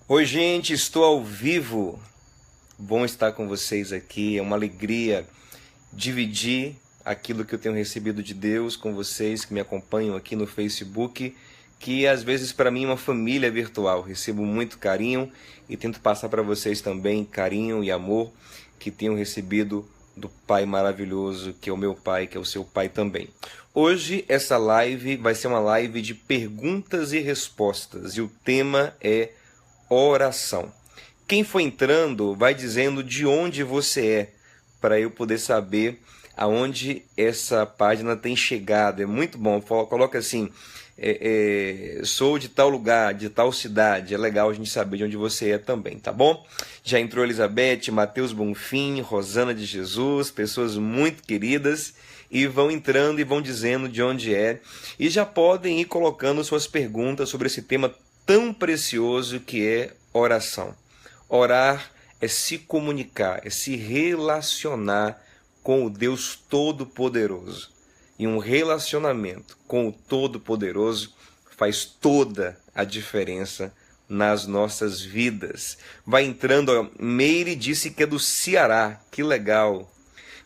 Oi, gente, estou ao vivo. Bom estar com vocês aqui. É uma alegria dividir aquilo que eu tenho recebido de Deus com vocês que me acompanham aqui no Facebook, que às vezes para mim é uma família virtual. Recebo muito carinho e tento passar para vocês também carinho e amor que tenho recebido do Pai maravilhoso, que é o meu Pai, que é o seu Pai também. Hoje essa live vai ser uma live de perguntas e respostas e o tema é oração. Quem for entrando vai dizendo de onde você é, para eu poder saber aonde essa página tem chegado. É muito bom. Coloca assim, sou de tal lugar, de tal cidade. É legal a gente saber de onde você é também, tá bom? Já entrou Elizabeth, Matheus Bonfim, Rosana de Jesus, pessoas muito queridas, e vão entrando e vão dizendo de onde é. E já podem ir colocando suas perguntas sobre esse tema tão precioso que é oração. Orar é se comunicar, é se relacionar com o Deus Todo-Poderoso. E um relacionamento com o Todo-Poderoso faz toda a diferença nas nossas vidas. Vai entrando, Meire disse que é do Ceará, que legal.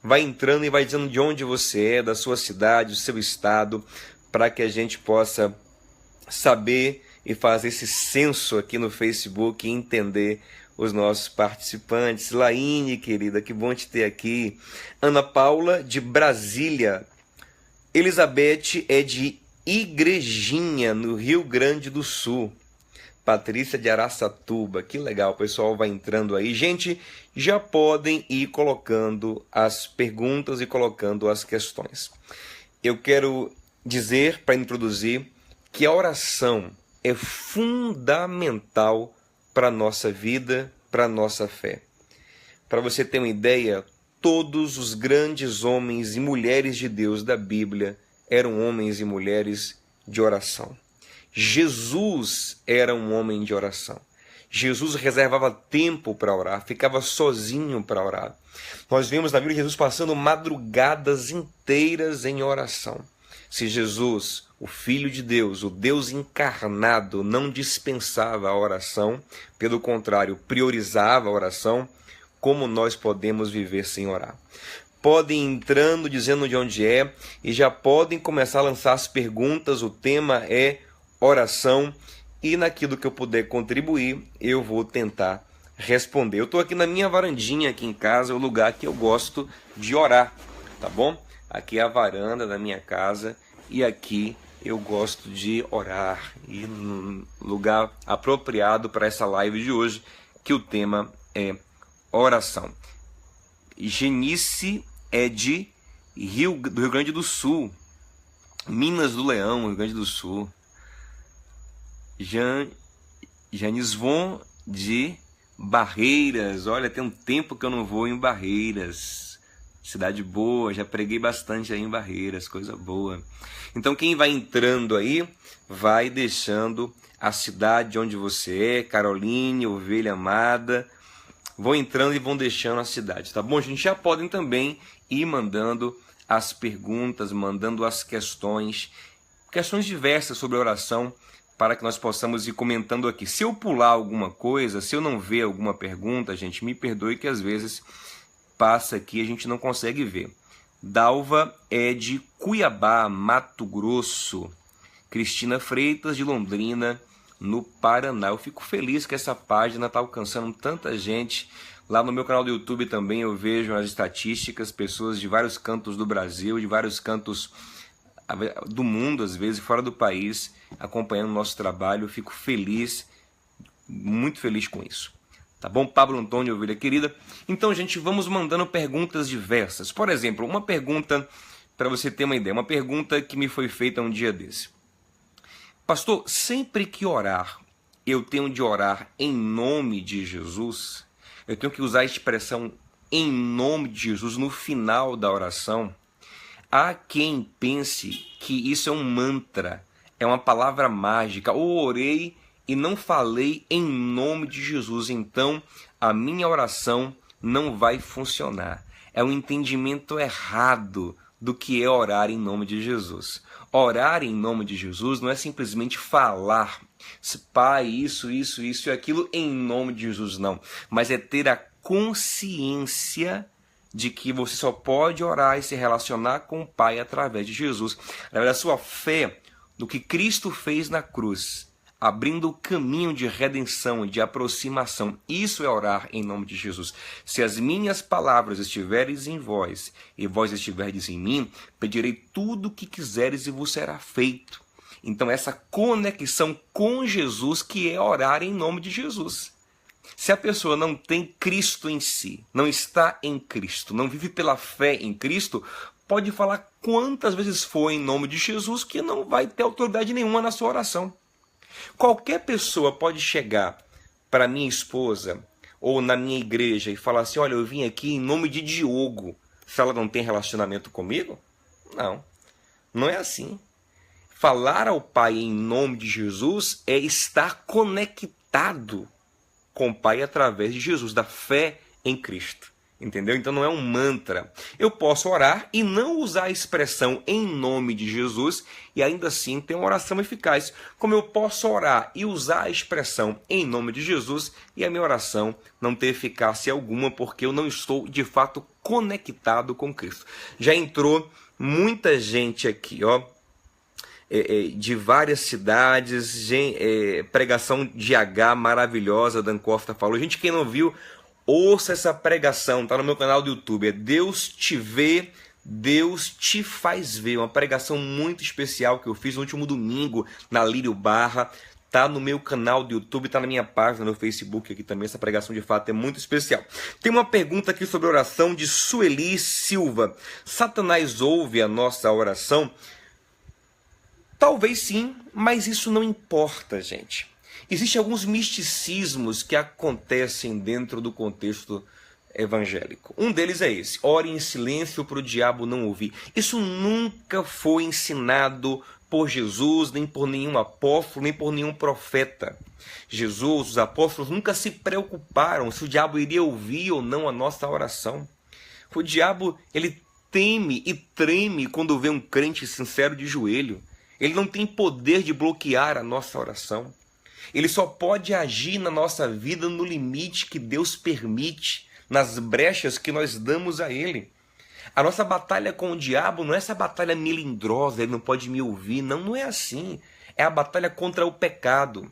Vai entrando e vai dizendo de onde você é, da sua cidade, do seu estado, para que a gente possa saber e fazer esse censo aqui no Facebook e entender os nossos participantes. Laine, querida, que bom te ter aqui. Ana Paula, de Brasília. Elizabeth é de Igrejinha, no Rio Grande do Sul. Patrícia de Araçatuba, que legal, o pessoal vai entrando aí. Gente, já podem ir colocando as perguntas e colocando as questões. Eu quero dizer, para introduzir, que a oração é fundamental para a nossa vida, para a nossa fé. Para você ter uma ideia, todos os grandes homens e mulheres de Deus da Bíblia eram homens e mulheres de oração. Jesus era um homem de oração. Jesus reservava tempo para orar, ficava sozinho para orar. Nós vemos na Bíblia Jesus passando madrugadas inteiras em oração. Se Jesus, o Filho de Deus, o Deus encarnado, não dispensava a oração, pelo contrário, priorizava a oração, como nós podemos viver sem orar? Podem ir entrando, dizendo de onde é, e já podem começar a lançar as perguntas. O tema é oração, e naquilo que eu puder contribuir, eu vou tentar responder. Eu estou aqui na minha varandinha, aqui em casa, é o lugar que eu gosto de orar, tá bom? Aqui é a varanda da minha casa e aqui eu gosto de orar. E no lugar apropriado para essa live de hoje, que o tema é oração. Genice é de do Rio Grande do Sul. Minas do Leão, Rio Grande do Sul. Janisvon de Barreiras. Olha, tem um tempo que eu não vou em Barreiras. Cidade boa, já preguei bastante aí em Barreiras, coisa boa. Então quem vai entrando aí, vai deixando a cidade onde você é. Caroline, ovelha amada, vão entrando e vão deixando a cidade, tá bom? A gente já podem também ir mandando as perguntas, mandando as questões diversas sobre a oração, para que nós possamos ir comentando aqui. Se eu pular alguma coisa, se eu não ver alguma pergunta, gente, me perdoe que às vezes passa aqui, a gente não consegue ver. Dalva é de Cuiabá, Mato Grosso. Cristina Freitas, de Londrina, no Paraná. Eu fico feliz que essa página está alcançando tanta gente. Lá no meu canal do YouTube também eu vejo as estatísticas, pessoas de vários cantos do Brasil, de vários cantos do mundo, às vezes, fora do país, acompanhando o nosso trabalho. Eu fico feliz, muito feliz com isso. Tá bom? Pablo Antônio, ovelha querida. Então, gente, vamos mandando perguntas diversas. Por exemplo, uma pergunta, para você ter uma ideia, uma pergunta que me foi feita um dia desse. Pastor, sempre que orar, eu tenho de orar em nome de Jesus? Eu tenho que usar a expressão em nome de Jesus no final da oração? Há quem pense que isso é um mantra, é uma palavra mágica. Ou orei e não falei em nome de Jesus, então a minha oração não vai funcionar. É um entendimento errado do que é orar em nome de Jesus. Orar em nome de Jesus não é simplesmente falar, Pai, isso e aquilo em nome de Jesus, não. Mas é ter a consciência de que você só pode orar e se relacionar com o Pai através de Jesus. Através da sua fé no que Cristo fez na cruz, abrindo o caminho de redenção e de aproximação. Isso é orar em nome de Jesus. Se as minhas palavras estiverem em vós e vós estiverdes em mim, pedirei tudo o que quiseres e vos será feito. Então essa conexão com Jesus que é orar em nome de Jesus. Se a pessoa não tem Cristo em si, não está em Cristo, não vive pela fé em Cristo, pode falar quantas vezes for em nome de Jesus que não vai ter autoridade nenhuma na sua oração. Qualquer pessoa pode chegar para minha esposa ou na minha igreja e falar assim, olha, eu vim aqui em nome de Diogo, se ela não tem relacionamento comigo? Não, não é assim. Falar ao Pai em nome de Jesus é estar conectado com o Pai através de Jesus, da fé em Cristo. Entendeu? Então não é um mantra. Eu posso orar e não usar a expressão em nome de Jesus e ainda assim ter uma oração eficaz. Como eu posso orar e usar a expressão em nome de Jesus e a minha oração não ter eficácia alguma porque eu não estou de fato conectado com Cristo. Já entrou muita gente aqui, ó, de várias cidades, pregação de H maravilhosa, Dan Costa falou. Gente, quem não viu, ouça essa pregação, tá no meu canal do YouTube, é Deus te vê, Deus te faz ver, uma pregação muito especial que eu fiz no último domingo na Lírio Barra, tá no meu canal do YouTube, tá na minha página no Facebook aqui também, essa pregação de fato é muito especial. Tem uma pergunta aqui sobre oração de Sueli Silva. Satanás ouve a nossa oração? Talvez sim, mas isso não importa, gente. Existem alguns misticismos que acontecem dentro do contexto evangélico. Um deles é esse: ore em silêncio para o diabo não ouvir. Isso nunca foi ensinado por Jesus, nem por nenhum apóstolo, nem por nenhum profeta. Jesus, os apóstolos nunca se preocuparam se o diabo iria ouvir ou não a nossa oração. O diabo, ele teme e treme quando vê um crente sincero de joelho. Ele não tem poder de bloquear a nossa oração. Ele só pode agir na nossa vida no limite que Deus permite, nas brechas que nós damos a Ele. A nossa batalha com o diabo não é essa batalha melindrosa, ele não pode me ouvir. Não, não é assim. É a batalha contra o pecado.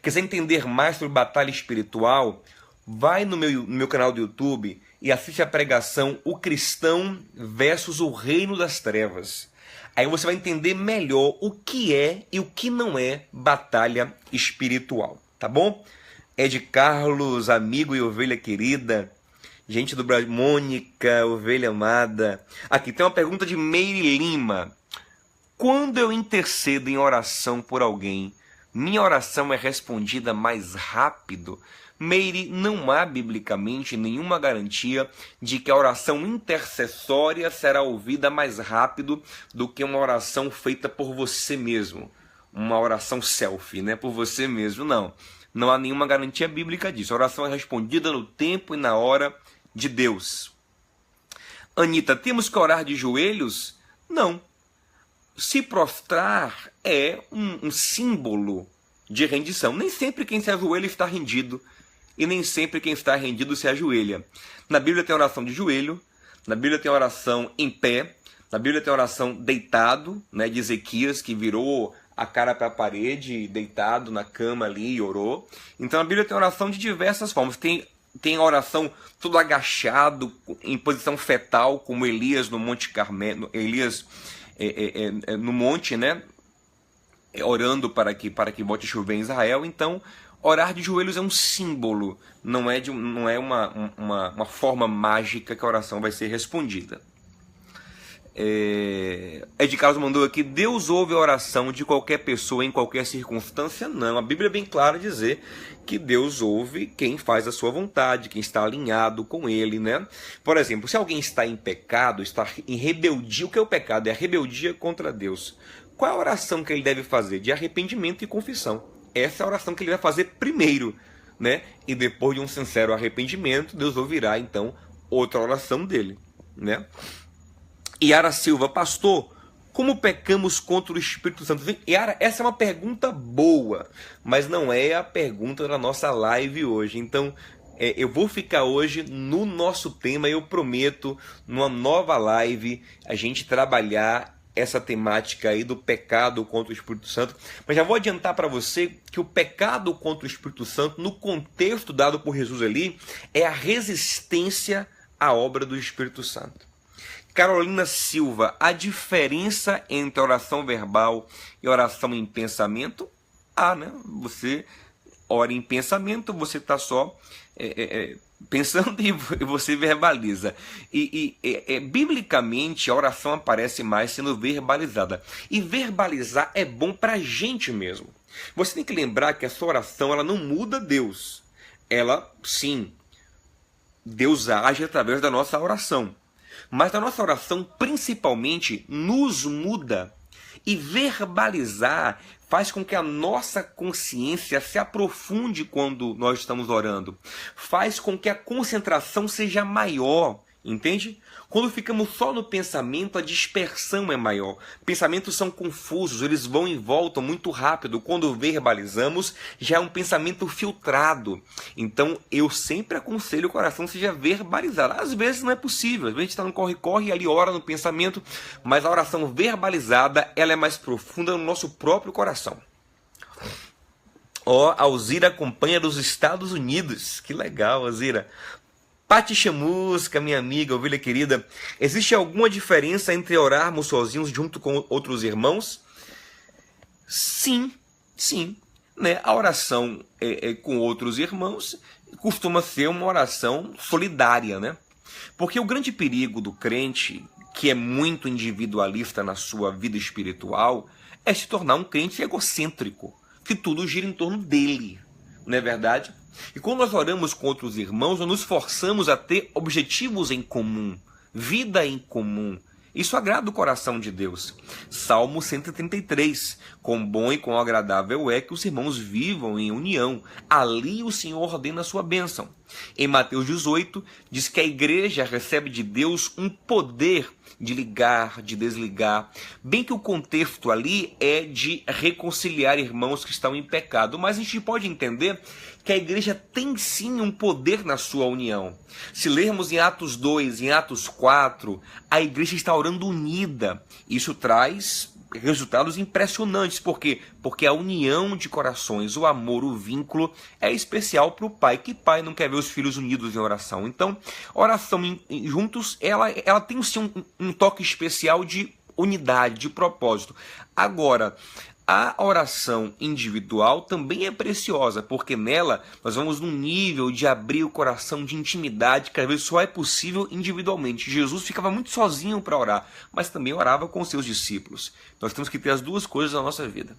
Quiser entender mais sobre batalha espiritual, vai no meu canal do YouTube e assiste a pregação O Cristão versus o Reino das Trevas. Aí você vai entender melhor o que é e o que não é batalha espiritual, tá bom? Ed Carlos, amigo e ovelha querida, gente do Brasil, Mônica, ovelha amada. Aqui tem uma pergunta de Meire Lima. Quando eu intercedo em oração por alguém, minha oração é respondida mais rápido? Meire, não há biblicamente nenhuma garantia de que a oração intercessória será ouvida mais rápido do que uma oração feita por você mesmo. Uma oração selfie, né? Por você mesmo, não. Não há nenhuma garantia bíblica disso. A oração é respondida no tempo e na hora de Deus. Anitta, temos que orar de joelhos? Não. Se prostrar é um símbolo de rendição. Nem sempre quem se ajoelha está rendido. E nem sempre quem está rendido se ajoelha. Na Bíblia tem oração de joelho, na Bíblia tem oração em pé, na Bíblia tem oração deitado, né, de Ezequias, que virou a cara para a parede, deitado na cama ali e orou. Então a Bíblia tem oração de diversas formas. Tem oração todo agachado, em posição fetal, como Elias no Monte Carmelo, Elias no monte, né, orando para que volte a chover em Israel. Então, orar de joelhos é um símbolo, não é uma forma mágica que a oração vai ser respondida. Ed Carlos mandou aqui: Deus ouve a oração de qualquer pessoa em qualquer circunstância? Não, a Bíblia é bem clara a dizer que Deus ouve quem faz a sua vontade, quem está alinhado com Ele, né? Por exemplo, se alguém está em pecado, está em rebeldia, o que é o pecado? É a rebeldia contra Deus. Qual é a oração que ele deve fazer? De arrependimento e confissão. Essa é a oração que ele vai fazer primeiro, né? E depois de um sincero arrependimento, Deus ouvirá então outra oração dele, né? Yara Silva, pastor, Como pecamos contra o Espírito Santo? Yara, essa é uma pergunta boa, mas não é a pergunta da nossa live hoje. Então, eu vou ficar hoje no nosso tema. Eu prometo, numa nova live, a gente trabalhar essa temática aí do pecado contra o Espírito Santo. Mas já vou adiantar para você que o pecado contra o Espírito Santo, no contexto dado por Jesus ali, é a resistência à obra do Espírito Santo. Carolina Silva, a diferença entre oração verbal e oração em pensamento? Né? Você ora em pensamento, você está só pensando e você verbaliza. Biblicamente, a oração aparece mais sendo verbalizada. E verbalizar é bom para a gente mesmo. Você tem que lembrar que essa oração ela não muda Deus. Ela, sim, Deus age através da nossa oração. Mas a nossa oração, principalmente, nos muda. E verbalizar faz com que a nossa consciência se aprofunde quando nós estamos orando. Faz com que a concentração seja maior, entende? Quando ficamos só no pensamento, a dispersão é maior. Pensamentos são confusos, eles vão e voltam muito rápido. Quando verbalizamos, já é um pensamento filtrado. Então, eu sempre aconselho que o coração seja verbalizado. Às vezes não é possível, às vezes a gente está no corre-corre e ali ora no pensamento, mas a oração verbalizada, ela é mais profunda no nosso próprio coração. Alzira acompanha dos Estados Unidos. Que legal, Alzira. Pati Chamusca, minha amiga, ovelha querida, existe alguma diferença entre orarmos sozinhos junto com outros irmãos? Sim. Né? A oração com outros irmãos costuma ser uma oração solidária, né? Porque o grande perigo do crente, que é muito individualista na sua vida espiritual, é se tornar um crente egocêntrico, que tudo gira em torno dele, não é verdade? E quando nós oramos com outros irmãos, nós nos forçamos a ter objetivos em comum, vida em comum. Isso agrada o coração de Deus. Salmo 133. Quão bom e quão agradável é que os irmãos vivam em união. Ali o Senhor ordena a sua bênção. Em Mateus 18, diz que a igreja recebe de Deus um poder de ligar, de desligar. Bem que o contexto ali é de reconciliar irmãos que estão em pecado. Mas a gente pode entender que a igreja tem sim um poder na sua união. Se lermos em Atos 2, em Atos 4, a igreja está orando unida. Isso traz resultados impressionantes. Por quê? Porque a união de corações, o amor, o vínculo é especial para o pai. Que pai não quer ver os filhos unidos em oração? Então, oração juntos, ela tem sim um toque especial de unidade, de propósito. Agora, a oração individual também é preciosa, porque nela nós vamos num nível de abrir o coração, de intimidade, que às vezes só é possível individualmente. Jesus ficava muito sozinho para orar, mas também orava com seus discípulos. Nós temos que ter as duas coisas na nossa vida.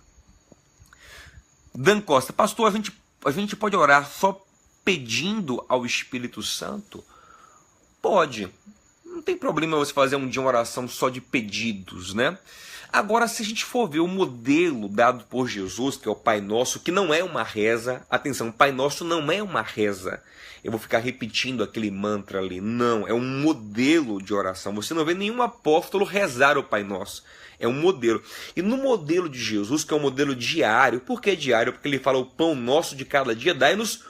Dan Costa, pastor, a gente pode orar só pedindo ao Espírito Santo? Pode. Não tem problema você fazer um dia uma oração só de pedidos, né? Agora, se a gente for ver o modelo dado por Jesus, que é o Pai Nosso, que não é uma reza, atenção, Pai Nosso não é uma reza. Eu vou ficar repetindo aquele mantra ali. Não, é um modelo de oração. Você não vê nenhum apóstolo rezar o Pai Nosso. É um modelo. E no modelo de Jesus, que é um modelo diário, por que diário? Porque ele fala o pão nosso de cada dia, dai-nos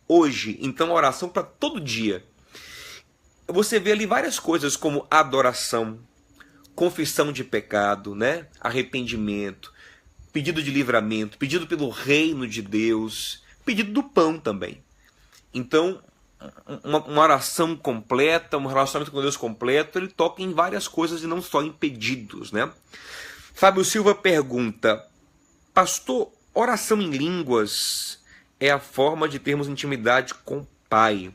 hoje. Então, a oração para todo dia. Você vê ali várias coisas como adoração, confissão de pecado, né? Arrependimento, pedido de livramento, pedido pelo reino de Deus, pedido do pão também. Então, uma oração completa, um relacionamento com Deus completo, ele toca em várias coisas e não só em pedidos, né? Fábio Silva pergunta, pastor, oração em línguas é a forma de termos intimidade com o Pai?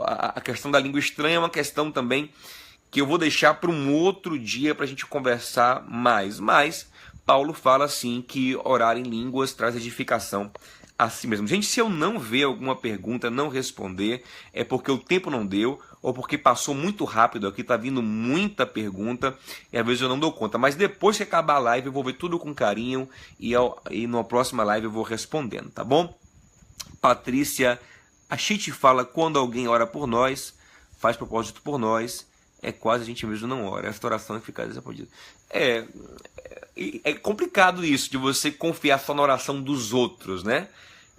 A questão da língua estranha é uma questão também que eu vou deixar para um outro dia para a gente conversar mais. Mas Paulo fala assim que orar em línguas traz edificação a si mesmo. Gente, se eu não ver alguma pergunta, não responder, é porque o tempo não deu, ou porque passou muito rápido aqui, tá vindo muita pergunta, e às vezes eu não dou conta. Mas depois que acabar a live, eu vou ver tudo com carinho, e na próxima live eu vou respondendo, tá bom? Patrícia, a Chite fala, quando alguém ora por nós, faz propósito por nós, é quase a gente mesmo não ora. Essa oração é eficaz e respondido. É complicado isso, de você confiar só na oração dos outros, né?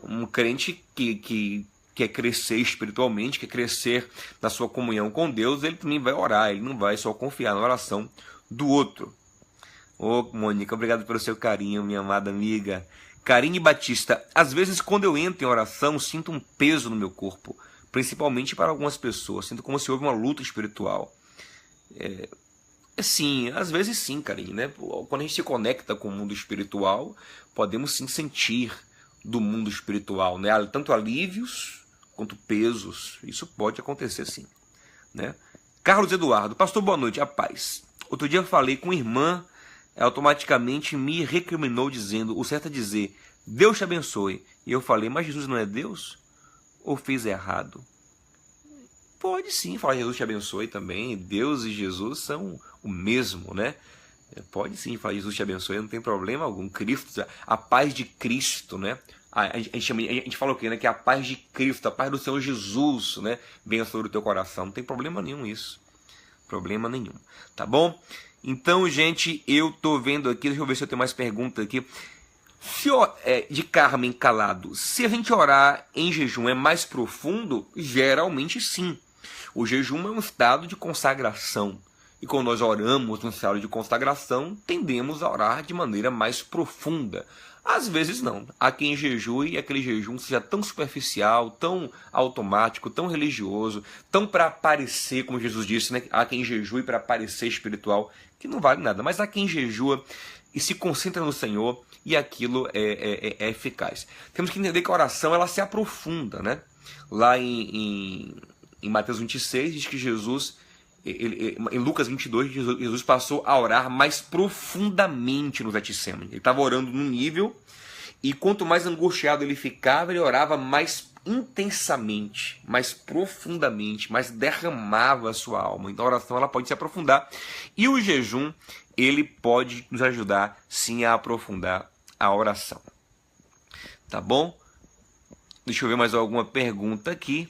Um crente que quer crescer espiritualmente, quer crescer na sua comunhão com Deus, ele também vai orar, ele não vai só confiar na oração do outro. Ô, Mônica, obrigado pelo seu carinho, minha amada amiga. Karine Batista, às vezes quando eu entro em oração, sinto um peso no meu corpo, principalmente para algumas pessoas, sinto como se houve uma luta espiritual. Sim, às vezes sim, Karine, né? Quando a gente se conecta com o mundo espiritual, podemos sim sentir do mundo espiritual, né? Tanto alívios quanto pesos, isso pode acontecer sim, né? Carlos Eduardo, pastor, boa noite, a paz. Outro dia eu falei com uma irmã, automaticamente me recriminou dizendo, o certo é dizer, Deus te abençoe. E eu falei, mas Jesus não é Deus? Ou fiz errado? Pode sim falar Jesus te abençoe também, Deus e Jesus são o mesmo, né? Pode sim falar Jesus te abençoe, não tem problema algum. Cristo, a paz de Cristo, né? A gente fala o quê, né? Que a paz de Cristo, a paz do Senhor Jesus, né? Venha sobre o teu coração, não tem problema nenhum isso. Problema nenhum, tá bom? Então, gente, eu tô vendo aqui, deixa eu ver se eu tenho mais perguntas aqui. De Carmen Calado, se a gente orar em jejum é mais profundo? Geralmente sim. O jejum é um estado de consagração. E quando nós oramos num estado de consagração, tendemos a orar de maneira mais profunda. Às vezes não. Há quem jejue e aquele jejum seja tão superficial, tão automático, tão religioso, tão para parecer, como Jesus disse, né? Há quem jejue para parecer espiritual, que não vale nada. Mas há quem jejua e se concentra no Senhor e aquilo é eficaz. Temos que entender que a oração ela se aprofunda, né? Lá em Mateus 26 diz que Jesus... em Lucas 22, Jesus passou a orar mais profundamente no Getsemane. Ele estava orando num nível, e quanto mais angustiado ele ficava, ele orava mais intensamente, mais profundamente, mais derramava a sua alma. Então a oração ela pode se aprofundar, e o jejum ele pode nos ajudar sim a aprofundar a oração. Tá bom? Deixa eu ver mais alguma pergunta aqui.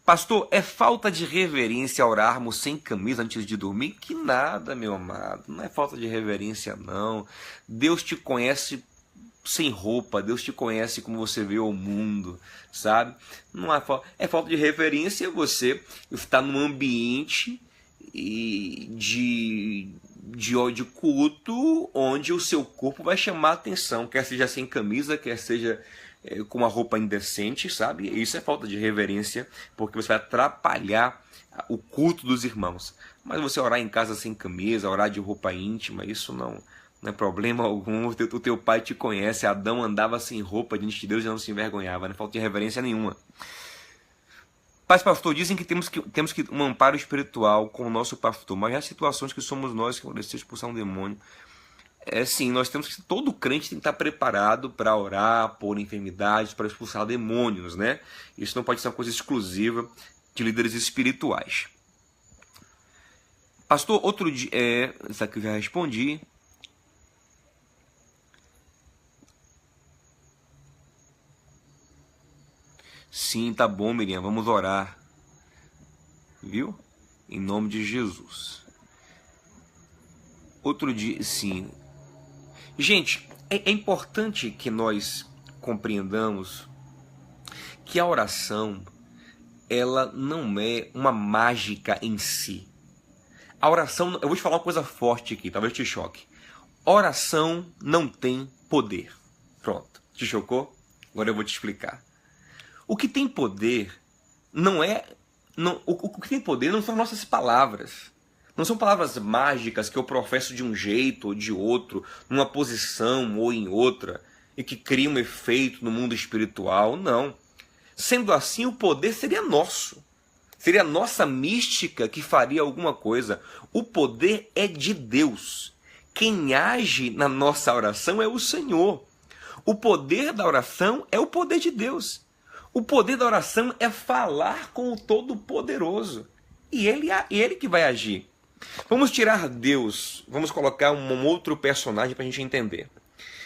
Pastor, é falta de reverência orarmos sem camisa antes de dormir? Que nada, meu amado. Não é falta de reverência, não. Deus te conhece sem roupa. Deus te conhece como você vê o mundo, sabe? Não é falta de reverência você estar num ambiente de culto onde o seu corpo vai chamar a atenção. Quer seja sem camisa, quer seja... com uma roupa indecente, sabe? Isso é falta de reverência, porque você vai atrapalhar o culto dos irmãos. Mas você orar em casa sem camisa, orar de roupa íntima, isso não é problema algum. O teu pai te conhece, Adão andava sem roupa diante de Deus e não se envergonhava, não é falta de reverência nenhuma. Pais, pastor, dizem que temos que um amparo espiritual com o nosso pastor, mas há situações que somos nós que vamos expulsar um demônio. Sim, nós temos que... Todo crente tem que estar preparado para orar por enfermidades, para expulsar demônios, né? Isso não pode ser uma coisa exclusiva de líderes espirituais. Pastor, outro dia... Isso aqui eu já respondi. Sim, tá bom, Miriam, vamos orar. Viu? Em nome de Jesus. Outro dia, sim... Gente, é importante que nós compreendamos que a oração, ela não é uma mágica em si. A oração, eu vou te falar uma coisa forte aqui, talvez te choque. Oração não tem poder. Pronto, te chocou? Agora eu vou te explicar. O que tem poder o que tem poder não são nossas palavras. Não são palavras mágicas que eu professo de um jeito ou de outro, numa posição ou em outra, e que criam um efeito no mundo espiritual. Não. Sendo assim, o poder seria nosso. Seria a nossa mística que faria alguma coisa. O poder é de Deus. Quem age na nossa oração é o Senhor. O poder da oração é o poder de Deus. O poder da oração é falar com o Todo-Poderoso. E ele que vai agir. Vamos tirar Deus, vamos colocar um outro personagem para a gente entender.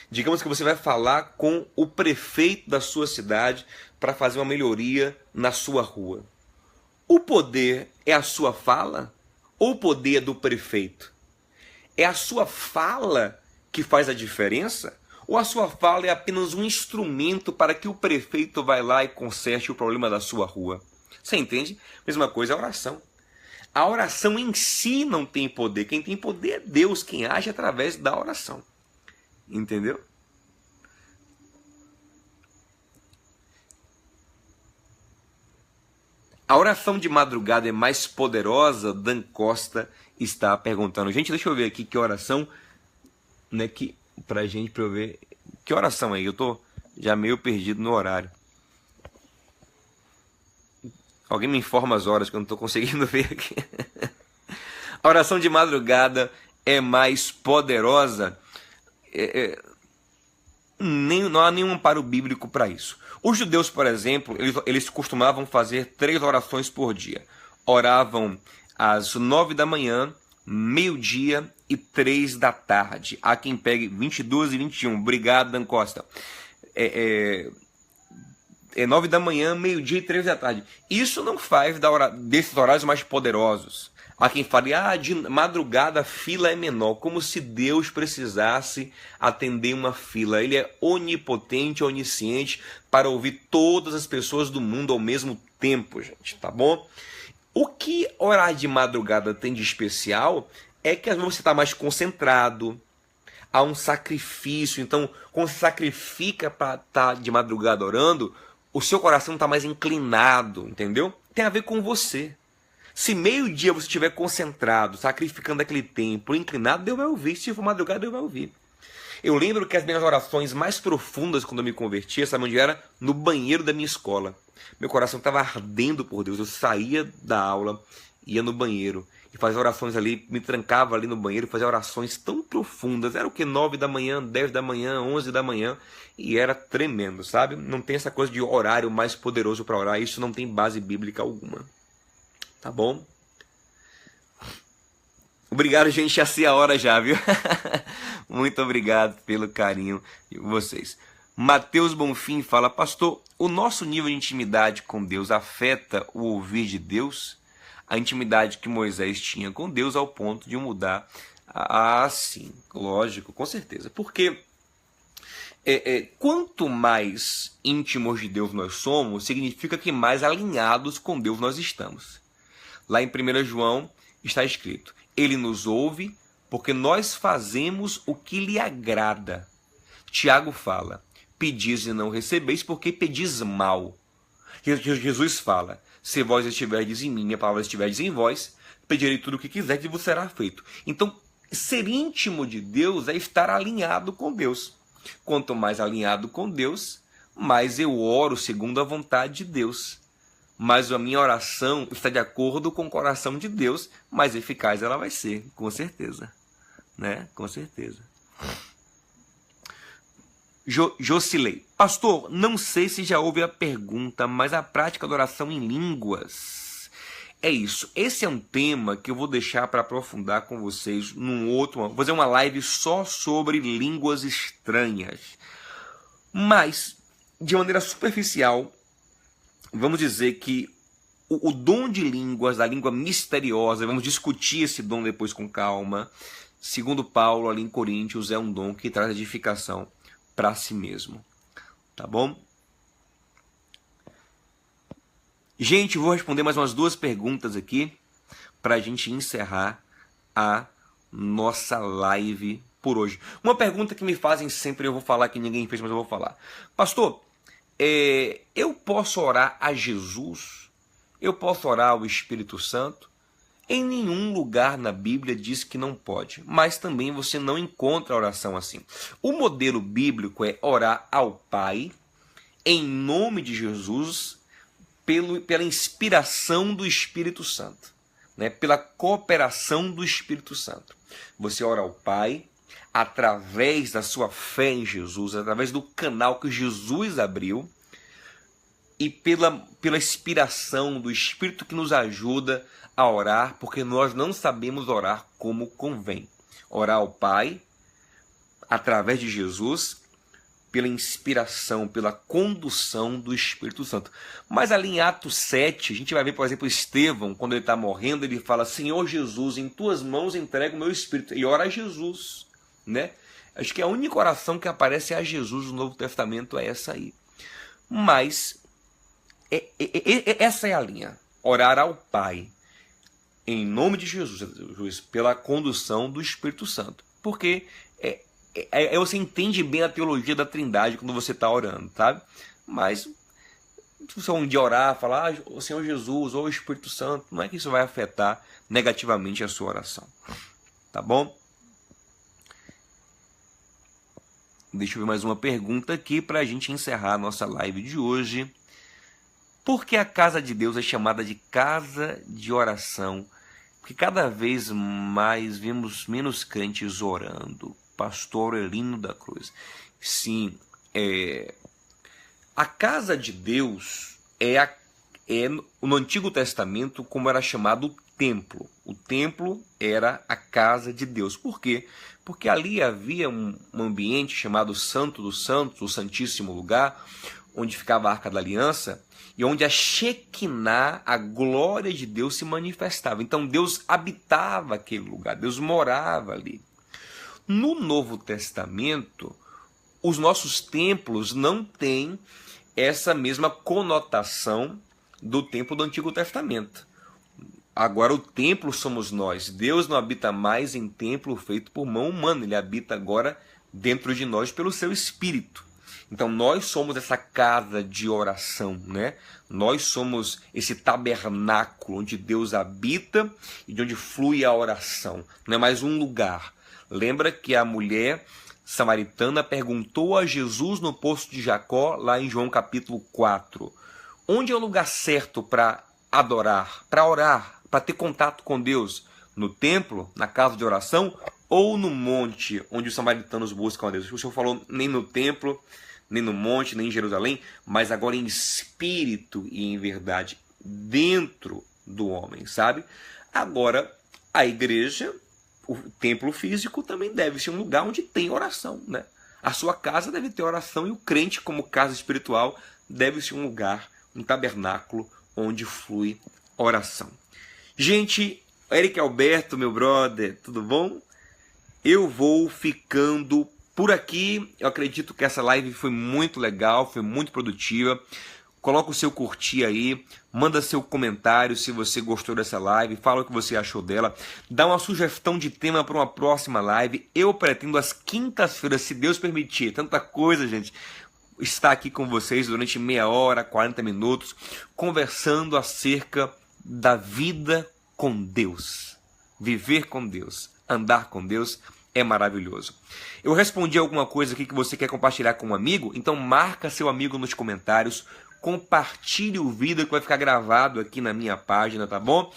Digamos que você vai falar com o prefeito da sua cidade para fazer uma melhoria na sua rua. O poder é a sua fala ou o poder do prefeito? É a sua fala que faz a diferença? Ou a sua fala é apenas um instrumento para que o prefeito vá lá e conserte o problema da sua rua? Você entende? Mesma coisa a oração. A oração em si não tem poder. Quem tem poder é Deus, quem age através da oração. Entendeu? A oração de madrugada é mais poderosa? Dan Costa está perguntando. Gente, deixa eu ver aqui que oração, né, que pra eu ver. Que oração aí? Eu tô já meio perdido no horário. Alguém me informa as horas que eu não tô conseguindo ver aqui. A oração de madrugada é mais poderosa? Não há nenhum amparo bíblico para isso. Os judeus, por exemplo, eles costumavam fazer 3 orações por dia. Oravam às 9 da manhã, meio-dia e 3 da tarde. Há quem pegue 22 e 21. Obrigado, Dan Costa. 9 da manhã, meio-dia e 3 da tarde. Isso não faz desses horários mais poderosos. Há quem fale, de madrugada a fila é menor, como se Deus precisasse atender uma fila. Ele é onipotente, onisciente, para ouvir todas as pessoas do mundo ao mesmo tempo, gente, tá bom? O que orar de madrugada tem de especial é que às vezes você está mais concentrado, há um sacrifício. Então, quando você sacrifica para estar de madrugada orando, o seu coração está mais inclinado, entendeu? Tem a ver com você. Se meio-dia você estiver concentrado, sacrificando aquele tempo, inclinado, Deus vai ouvir. Se for madrugada, Deus vai ouvir. Eu lembro que as minhas orações mais profundas quando eu me convertia, sabe onde era? No banheiro da minha escola. Meu coração estava ardendo por Deus. Eu saía da aula, ia no banheiro e fazia orações ali, me trancava ali no banheiro e fazia orações tão profundas. Era o que? 9 da manhã, 10 da manhã, 11 da manhã. E era tremendo, sabe? Não tem essa coisa de horário mais poderoso para orar. Isso não tem base bíblica alguma. Tá bom? Obrigado, gente. Já sei a hora já, viu? Muito obrigado pelo carinho de vocês. Mateus Bonfim fala, pastor, o nosso nível de intimidade com Deus afeta o ouvir de Deus? A intimidade que Moisés tinha com Deus ao ponto de mudar? Sim, lógico, com certeza. Porque quanto mais íntimos de Deus nós somos, significa que mais alinhados com Deus nós estamos. Lá em 1 João está escrito, ele nos ouve porque nós fazemos o que lhe agrada. Tiago fala, pedis e não recebeis porque pedis mal. Jesus fala, se vós estiverdes em mim, minha palavra estiverdes em vós, pedirei tudo o que quiserdes e vos será feito. Então, ser íntimo de Deus é estar alinhado com Deus. Quanto mais alinhado com Deus, mais eu oro segundo a vontade de Deus. Mas a minha oração está de acordo com o coração de Deus, mais eficaz ela vai ser, com certeza. Né? Com certeza. Jocilei. Pastor, não sei se já houve a pergunta, mas a prática da oração em línguas. É isso. Esse é um tema que eu vou deixar para aprofundar com vocês num outro. Vou fazer uma live só sobre línguas estranhas. Mas, de maneira superficial, vamos dizer que o dom de línguas, a língua misteriosa, vamos discutir esse dom depois com calma. Segundo Paulo, ali em Coríntios, é um dom que traz edificação para si mesmo. Tá bom? Gente, vou responder mais umas 2 perguntas aqui para a gente encerrar a nossa live por hoje. Uma pergunta que me fazem sempre, eu vou falar que ninguém fez, mas eu vou falar. Pastor, eu posso orar a Jesus? Eu posso orar ao Espírito Santo? Em nenhum lugar na Bíblia diz que não pode, mas também você não encontra oração assim. O modelo bíblico é orar ao Pai, em nome de Jesus, pela inspiração do Espírito Santo, né? Pela cooperação do Espírito Santo. Você ora ao Pai, através da sua fé em Jesus, através do canal que Jesus abriu, e pela inspiração do Espírito que nos ajuda a orar, porque nós não sabemos orar como convém. Orar ao Pai, através de Jesus, pela inspiração, pela condução do Espírito Santo. Mas ali em Atos 7, a gente vai ver, por exemplo, Estevão, quando ele está morrendo, ele fala: Senhor Jesus, em tuas mãos entrego o meu espírito. E ora a Jesus, né? Acho que a única oração que aparece a Jesus no Novo Testamento é essa aí. Mas essa é a linha. Orar ao Pai, em nome de Jesus, pela condução do Espírito Santo. Porque você entende bem a teologia da Trindade quando você está orando, sabe? Mas se você um dia orar, falar: o Senhor Jesus ou o Espírito Santo, não é que isso vai afetar negativamente a sua oração. Tá bom? Deixa eu ver mais uma pergunta aqui para a gente encerrar a nossa live de hoje. Por que a casa de Deus é chamada de casa de oração? Porque cada vez mais vemos menos crentes orando. Pastor Elino da Cruz. Sim, a casa de Deus no Antigo Testamento, como era chamado o templo. O templo era a casa de Deus. Por quê? Porque ali havia um ambiente chamado Santo dos Santos, o Santíssimo Lugar, onde ficava a Arca da Aliança, e onde a Shekinah, a glória de Deus, se manifestava. Então Deus habitava aquele lugar, Deus morava ali. No Novo Testamento, os nossos templos não têm essa mesma conotação do templo do Antigo Testamento. Agora o templo somos nós. Deus não habita mais em templo feito por mão humana. Ele habita agora dentro de nós pelo seu Espírito. Então nós somos essa casa de oração, né? Nós somos esse tabernáculo onde Deus habita e de onde flui a oração. Não é mais um lugar. Lembra que a mulher samaritana perguntou a Jesus no poço de Jacó, lá em João capítulo 4. Onde é o lugar certo para adorar, para orar, para ter contato com Deus? No templo, na casa de oração, ou no monte, onde os samaritanos buscam a Deus? O Senhor falou nem no templo, nem no monte, nem em Jerusalém, mas agora em espírito e em verdade, dentro do homem, sabe? Agora, a igreja, o templo físico, também deve ser um lugar onde tem oração, né? A sua casa deve ter oração e o crente, como casa espiritual, deve ser um lugar, um tabernáculo onde flui oração. Gente, Eric Alberto, meu brother, tudo bom? Eu vou ficando por aqui. Eu acredito que essa live foi muito legal, foi muito produtiva. Coloca o seu curtir aí, manda seu comentário se você gostou dessa live, fala o que você achou dela, dá uma sugestão de tema para uma próxima live. Eu pretendo às quintas-feiras, se Deus permitir, tanta coisa, gente, estar aqui com vocês durante meia hora, 40 minutos, conversando acerca da vida com Deus. Viver com Deus, andar com Deus é maravilhoso. Eu respondi alguma coisa aqui que você quer compartilhar com um amigo? Então marca seu amigo nos comentários, compartilhe o vídeo que vai ficar gravado aqui na minha página, tá bom?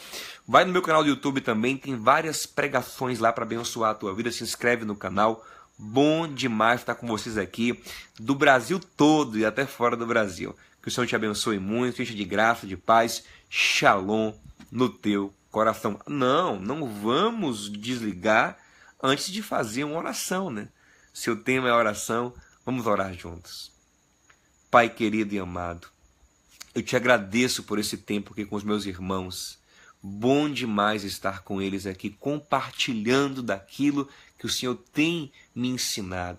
Vai no meu canal do YouTube também, tem várias pregações lá para abençoar a tua vida, se inscreve no canal. Bom demais estar com vocês aqui, do Brasil todo e até fora do Brasil. Que o Senhor te abençoe muito, enche de graça, de paz, shalom no teu coração. Não vamos desligar antes de fazer uma oração, né? Se o tema é oração, vamos orar juntos. Pai querido e amado, eu te agradeço por esse tempo aqui com os meus irmãos. Bom demais estar com eles aqui, compartilhando daquilo que o Senhor tem me ensinado.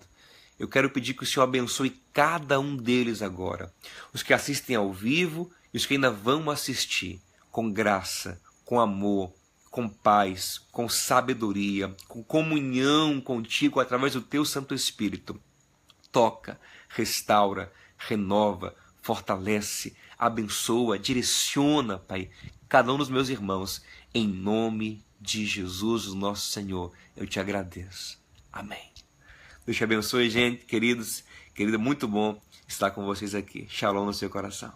Eu quero pedir que o Senhor abençoe cada um deles agora. Os que assistem ao vivo e os que ainda vão assistir. Com graça, com amor, com paz, com sabedoria, com comunhão contigo através do teu Santo Espírito. Toca, restaura, renova, fortalece, abençoa, direciona, Pai, cada um dos meus irmãos. Em nome de Jesus, o nosso Senhor, eu te agradeço. Amém. Deus te abençoe, gente, queridos, querida, muito bom estar com vocês aqui. Shalom no seu coração.